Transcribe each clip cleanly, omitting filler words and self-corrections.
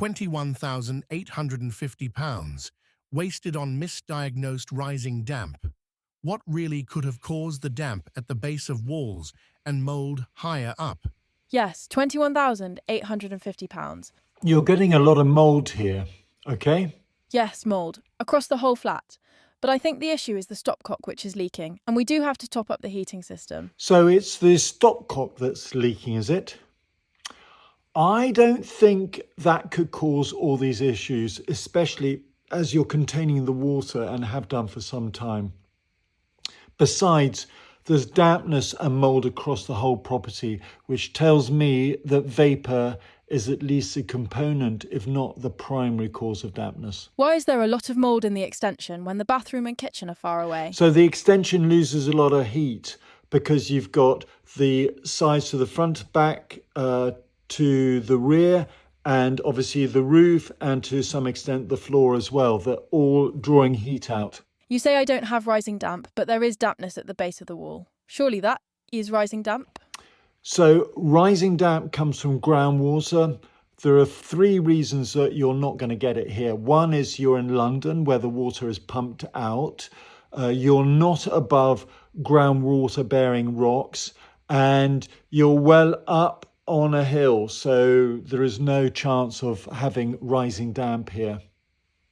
£21,850 wasted on misdiagnosed rising damp. What really could have caused the damp at the base of walls and mold higher up? Yes, £21,850. You're getting a lot of mold here, okay? Yes, mould. Across the whole flat. But I think the issue is the stopcock which is leaking, and we do have to top up the heating system. So it's the stopcock that's leaking, is it? I don't think that could cause all these issues, especially as you're containing the water and have done for some time. Besides, there's dampness and mold across the whole property, which tells me that vapour is at least a component, if not the primary cause of dampness. Why is there a lot of mould in the extension when the bathroom and kitchen are far away? So the extension loses a lot of heat because you've got the sides to the front, back, to the rear, and obviously the roof, and to some extent the floor as well. They're all drawing heat out. You say I don't have rising damp, but there is dampness at the base of the wall. Surely that is rising damp? So rising damp comes from groundwater. There are three reasons that you're not going to get it here. One is you're in London where the water is pumped out. You're not above groundwater bearing rocks, and you're well up on a hill. So there is no chance of having rising damp here.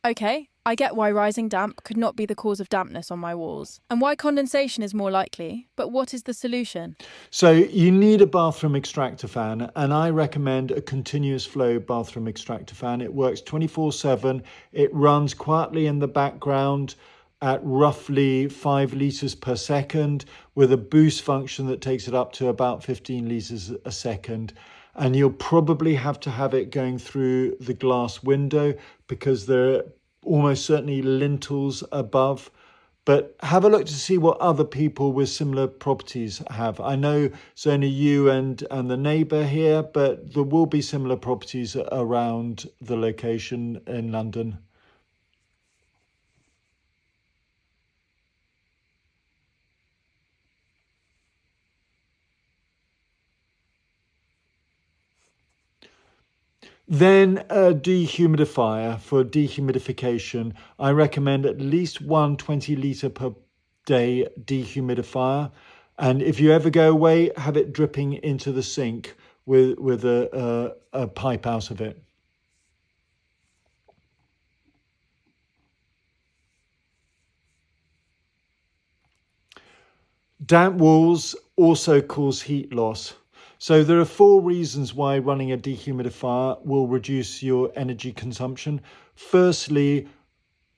Okay, I get why rising damp could not be the cause of dampness on my walls, and why condensation is more likely, but what is the solution? So you need a bathroom extractor fan, and I recommend a continuous flow bathroom extractor fan. It works 24/7. It runs quietly in the background at roughly 5 litres per second with a boost function that takes it up to about 15 litres a second. And you'll probably have to have it going through the glass window because there are almost certainly lintels above. But have a look to see what other people with similar properties have. I know it's only you and the neighbour here, but there will be similar properties around the location in London. Then a dehumidifier for dehumidification. I recommend at least one 20 litre per day dehumidifier. And if you ever go away, have it dripping into the sink with a pipe out of it. Damp walls also cause heat loss. So there are 4 reasons why running a dehumidifier will reduce your energy consumption. Firstly,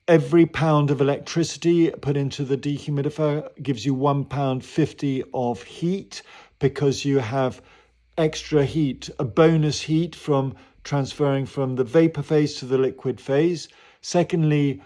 every pound of electricity put into the dehumidifier gives you £1.50 of heat because you have extra heat, a bonus heat from transferring from the vapor phase to the liquid phase. Secondly,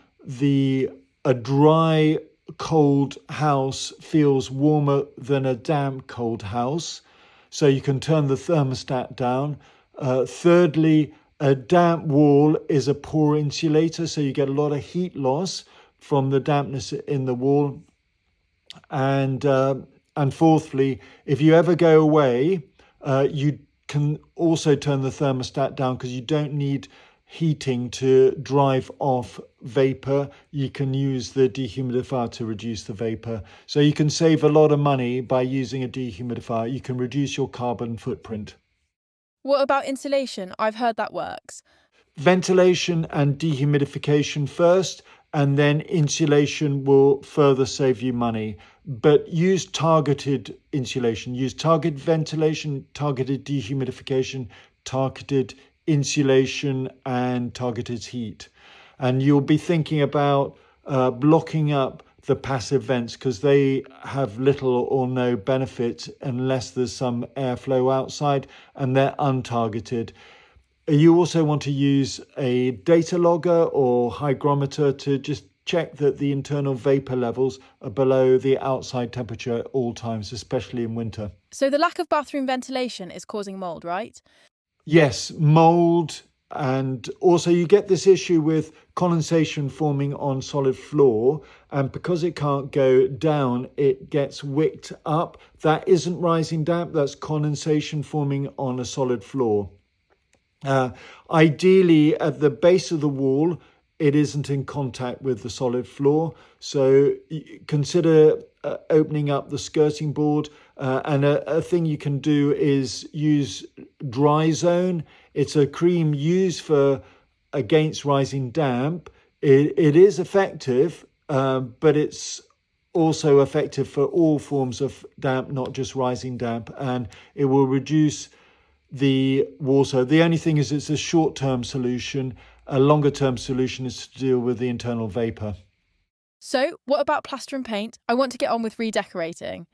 a dry, cold house feels warmer than a damp, cold house. So you can turn the thermostat down. Thirdly, a damp wall is a poor insulator, so you get a lot of heat loss from the dampness in the wall. And fourthly, if you ever go away, you can also turn the thermostat down because you don't need heating to drive off vapor. You can use the dehumidifier to reduce the vapor. So you can save a lot of money by using a dehumidifier. You can reduce your carbon footprint. What about insulation? I've heard that works. Ventilation and dehumidification first, and then insulation will further save you money. But use targeted insulation. Use targeted ventilation, targeted dehumidification, targeted insulation, and targeted heat. And you'll be thinking about blocking up the passive vents because they have little or no benefit unless there's some airflow outside, and they're untargeted. You also want to use a data logger or hygrometer to just check that the internal vapor levels are below the outside temperature at all times, especially in winter. So the lack of bathroom ventilation is causing mould, right? Yes, mold, and also you get this issue with condensation forming on solid floor, and because it can't go down, it gets wicked up. That isn't rising damp, that's condensation forming on a solid floor. Uh, Ideally, at the base of the wall, it isn't in contact with the solid floor. So consider opening up the skirting board. And a thing you can do is use Dry Zone. It's a cream used for against rising damp. It is effective, but it's also effective for all forms of damp, not just rising damp, and it will reduce the water. The only thing is it's a short-term solution. A longer-term solution is to deal with the internal vapor. So, what about plaster and paint? I want to get on with redecorating.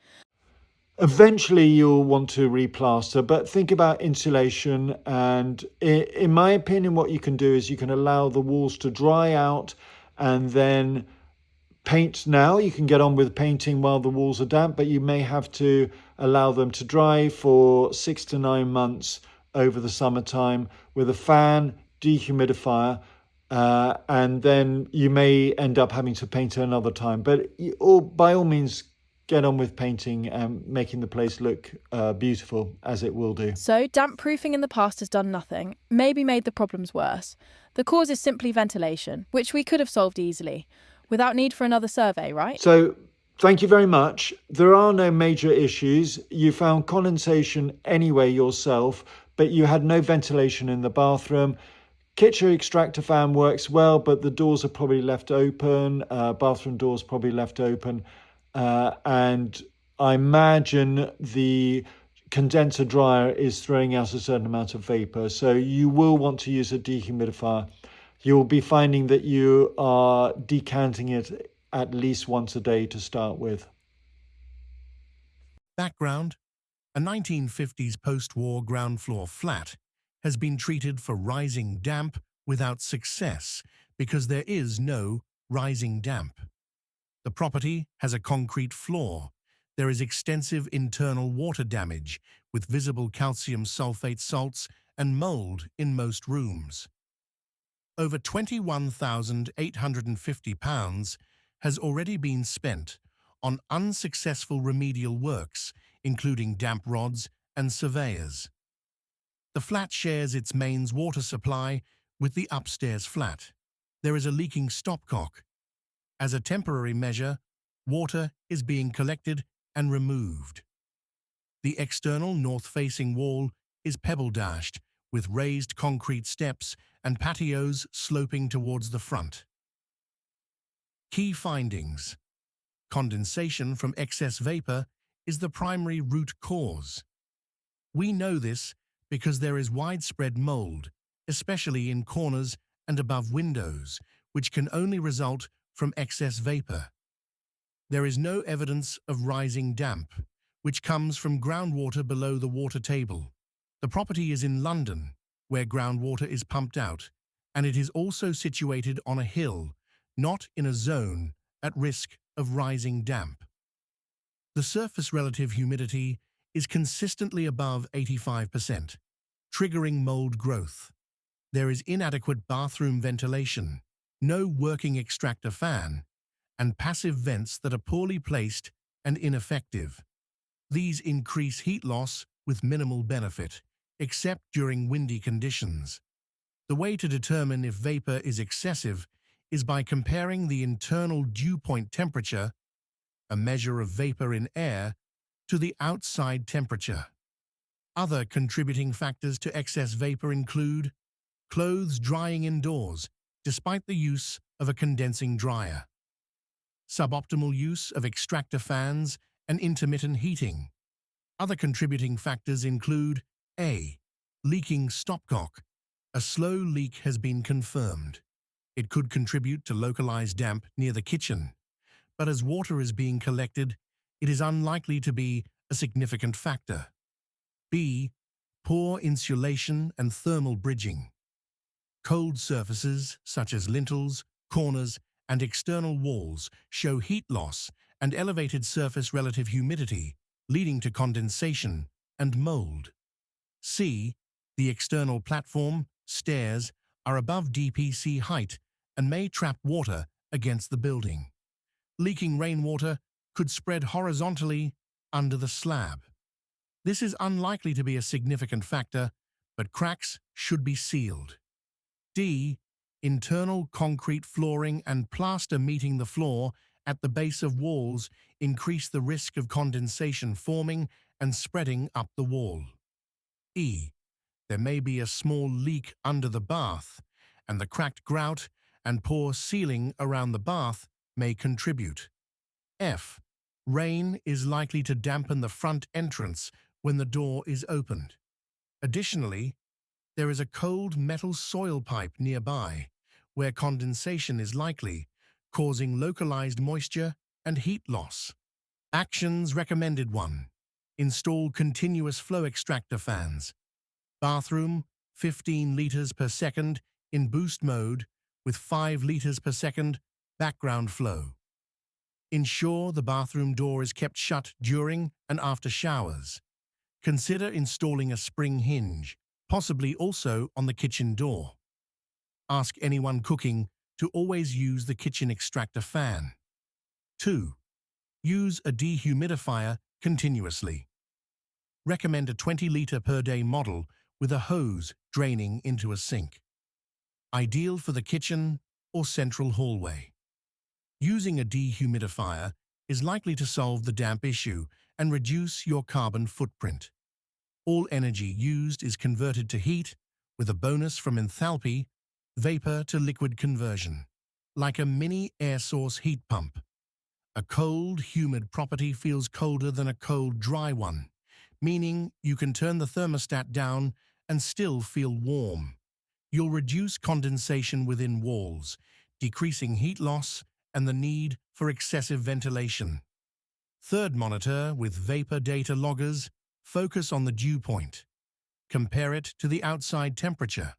Eventually, you'll want to replaster, but think about insulation. And in my opinion, what you can do is you can allow the walls to dry out and then paint now. You can get on with painting while the walls are damp, but you may have to allow them to dry for 6 to 9 months over the summertime with a fan, dehumidifier, and then you may end up having to paint it another time. But by all means, get on with painting and making the place look beautiful, as it will do. So, damp proofing in the past has done nothing, maybe made the problems worse. The cause is simply ventilation, which we could have solved easily, without need for another survey, right? So thank you very much. There are no major issues. You found condensation anyway yourself, but you had no ventilation in the bathroom. Kitchen extractor fan works well, but the doors are probably left open. Bathroom doors probably left open. And I imagine the condenser dryer is throwing out a certain amount of vapor. So you will want to use a dehumidifier. You'll be finding that you are decanting it at least once a day to start with. Background: a 1950s post-war ground floor flat has been treated for rising damp without success because there is no rising damp. The property has a concrete floor. There is extensive internal water damage with visible calcium sulfate salts and mold in most rooms. Over £21,850 has already been spent on unsuccessful remedial works, including damp rods and surveyors. The flat shares its mains water supply with the upstairs flat. There is a leaking stopcock. As a temporary measure, water is being collected and removed. The external north-facing wall is pebble-dashed with raised concrete steps and patios sloping towards the front. Key findings: condensation from excess vapor is the primary root cause. We know this because there is widespread mold, especially in corners and above windows, which can only result from excess vapor. There is no evidence of rising damp, which comes from groundwater below the water table. The property is in London, where groundwater is pumped out, and it is also situated on a hill, not in a zone at risk of rising damp. The surface relative humidity is consistently above 85%, triggering mold growth. There is inadequate bathroom ventilation, no working extractor fan, and passive vents that are poorly placed and ineffective. These increase heat loss with minimal benefit, except during windy conditions. The way to determine if vapor is excessive is by comparing the internal dew point temperature, a measure of vapor in air, to the outside temperature. Other contributing factors to excess vapor include clothes drying indoors, despite the use of a condensing dryer, suboptimal use of extractor fans and intermittent heating. Other contributing factors include A. Leaking stopcock. A slow leak has been confirmed. It could contribute to localized damp near the kitchen, but as water is being collected, it is unlikely to be a significant factor. B. Poor insulation and thermal bridging. Cold surfaces, such as lintels, corners, and external walls, show heat loss and elevated surface relative humidity, leading to condensation and mold. C. The external platform, stairs, are above DPC height and may trap water against the building. Leaking rainwater could spread horizontally under the slab. This is unlikely to be a significant factor, but cracks should be sealed. D. Internal concrete flooring and plaster meeting the floor at the base of walls increase the risk of condensation forming and spreading up the wall. E. There may be a small leak under the bath, and the cracked grout and poor sealing around the bath may contribute. F. Rain is likely to dampen the front entrance when the door is opened. Additionally, there is a cold metal soil pipe nearby, where condensation is likely, causing localized moisture and heat loss. Actions recommended: 1. Install continuous flow extractor fans. Bathroom, 15 liters per second in boost mode with 5 liters per second background flow. Ensure the bathroom door is kept shut during and after showers. Consider installing a spring hinge, possibly also on the kitchen door. Ask anyone cooking to always use the kitchen extractor fan. 2. Use a dehumidifier continuously. Recommend a 20-liter per day model with a hose draining into a sink. Ideal for the kitchen or central hallway. Using a dehumidifier is likely to solve the damp issue and reduce your carbon footprint. All energy used is converted to heat, with a bonus from enthalpy, vapor to liquid conversion, like a mini air source heat pump. A cold, humid property feels colder than a cold, dry one, meaning you can turn the thermostat down and still feel warm. You'll reduce condensation within walls, decreasing heat loss and the need for excessive ventilation. Third, monitor with vapor data loggers. Focus on the dew point. Compare it to the outside temperature.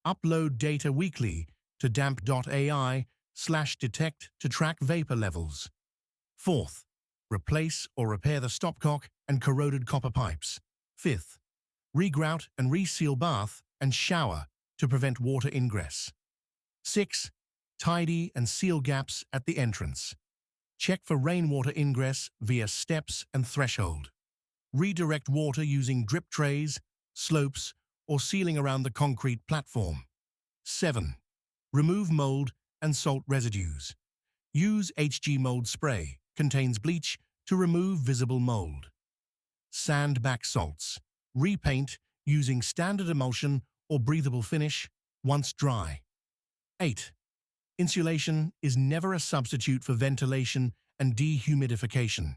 Upload data weekly to damp.ai/detect to track vapor levels. Fourth, replace or repair the stopcock and corroded copper pipes. Fifth, regrout and reseal bath and shower to prevent water ingress. 6. Tidy and seal gaps at the entrance. Check for rainwater ingress via steps and threshold. Redirect water using drip trays, slopes, or sealing around the concrete platform. 7. Remove mold and salt residues. Use HG mold spray, contains bleach, to remove visible mold. Sand back salts. Repaint using standard emulsion or breathable finish once dry. 8. Insulation is never a substitute for ventilation and dehumidification.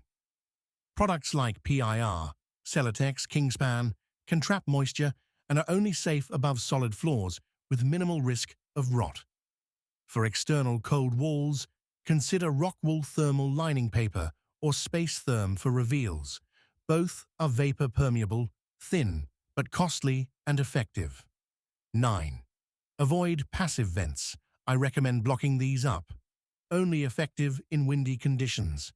Products like PIR, Celotex, Kingspan can trap moisture and are only safe above solid floors with minimal risk of rot. For external cold walls, consider Rockwool thermal lining paper or Space Therm for reveals. Both are vapor permeable, thin, but costly and effective. 9. Avoid passive vents. I recommend blocking these up. Only effective in windy conditions.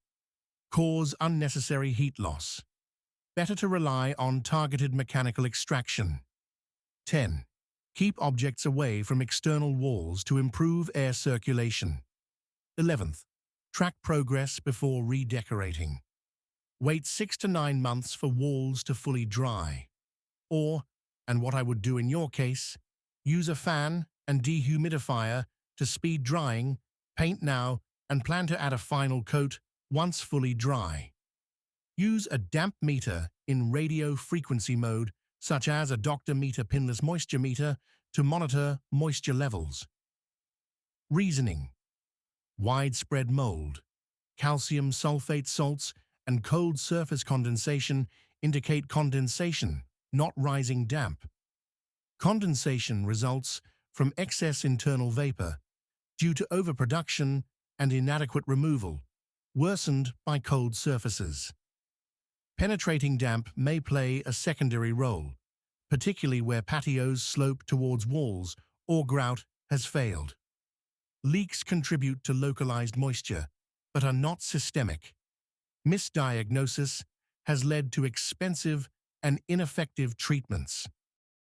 Cause unnecessary heat loss. Better to rely on targeted mechanical extraction. 10. Keep objects away from external walls to improve air circulation. 11th. Track progress before redecorating. Wait 6 to 9 months for walls to fully dry. Or, and what I would do in your case, use a fan and dehumidifier to speed drying, paint now, and plan to add a final coat once fully dry. Use a damp meter in radio frequency mode, such as a Dr. Meter pinless moisture meter, to monitor moisture levels. Reasoning: widespread mold, calcium sulfate salts, and cold surface condensation indicate condensation, not rising damp. Condensation results from excess internal vapor due to overproduction and inadequate removal, worsened by cold surfaces. Penetrating damp may play a secondary role, particularly where patios slope towards walls or grout has failed. Leaks contribute to localized moisture, but are not systemic. Misdiagnosis has led to expensive and ineffective treatments.